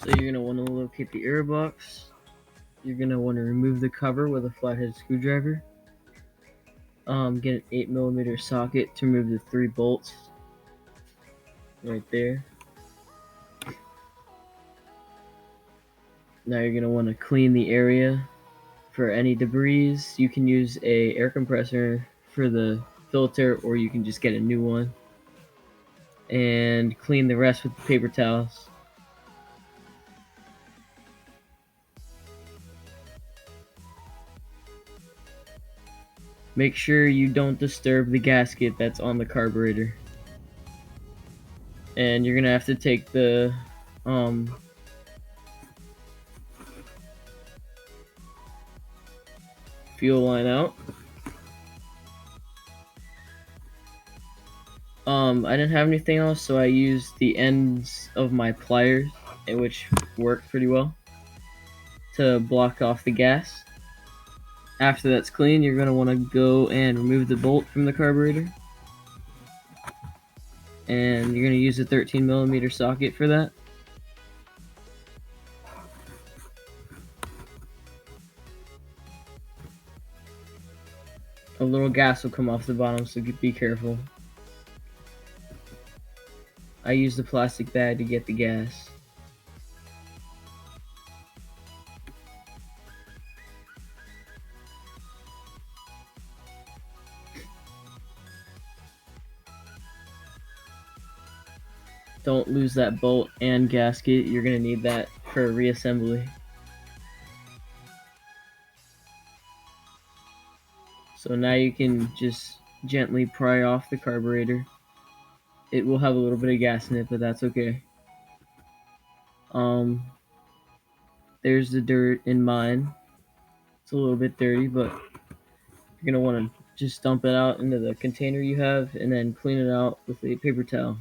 So you're going to want to locate the air box. You're going to want to remove the cover with a flathead screwdriver. Get an 8mm socket to remove the 3 bolts right there. Now you're going to want to clean the area for any debris. You can use a air compressor for the filter, or you can just get a new one. And clean the rest with the paper towels. Make sure you don't disturb the gasket that's on the carburetor. And you're gonna have to take the fuel line out. I didn't have anything else, so I used the ends of my pliers, which worked pretty well, to block off the gas. After that's clean, you're going to want to go and remove the bolt from the carburetor. And you're going to use a 13mm socket for that. A little gas will come off the bottom, so be careful. I used a plastic bag to get the gas. Don't lose that bolt and gasket. You're going to need that for reassembly. So now you can just gently pry off the carburetor. It will have a little bit of gas in it, but that's okay. There's the dirt in mine. It's a little bit dirty, but you're going to want to just dump it out into the container you have and then clean it out with a paper towel.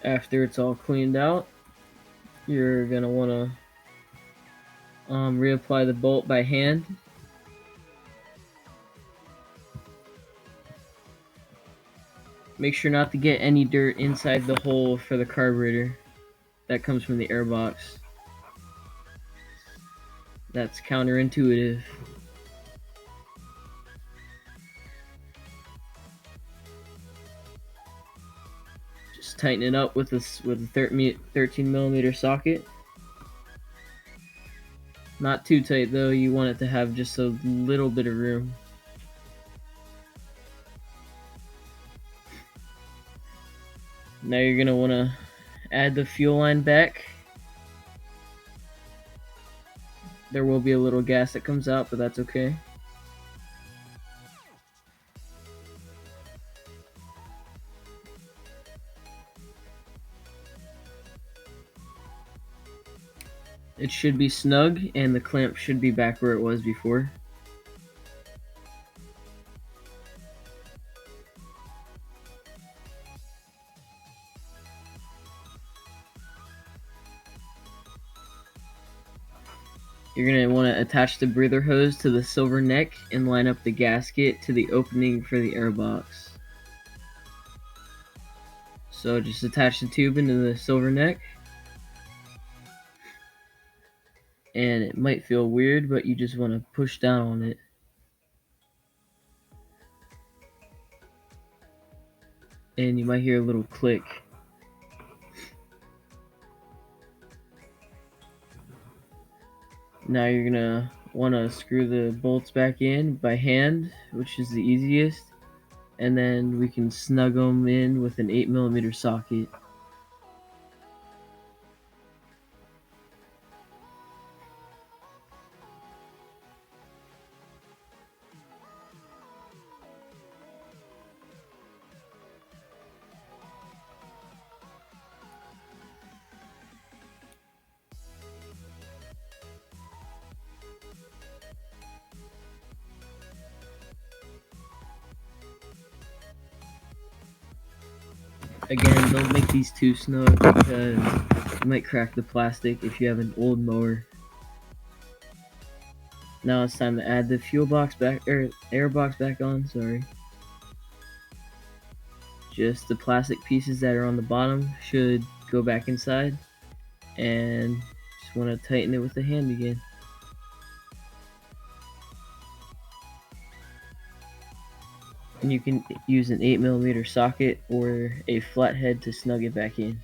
After it's all cleaned out, you're going to want to reapply the bolt by hand. Make sure not to get any dirt inside the hole for the carburetor that comes from the air box. That's counterintuitive. Just tighten it up with a 13mm socket. Not too tight though, you want it to have just a little bit of room. Now you're going to want to add the fuel line back. There will be a little gas that comes out, but that's okay. It should be snug, and the clamp should be back where it was before. You're going to want to attach the breather hose to the silver neck and line up the gasket to the opening for the air box. So just attach the tube into the silver neck. And it might feel weird, but you just want to push down on it. And you might hear a little click. Now you're going to want to screw the bolts back in by hand, which is the easiest. And then we can snug them in with an 8mm socket. Again, don't make these too snug because you might crack the plastic if you have an old mower. Now it's time to add the fuel box back, or air box back on, sorry. Just the plastic pieces that are on the bottom should go back inside, and just want to tighten it with the hand again. And you can use an 8mm socket or a flathead to snug it back in.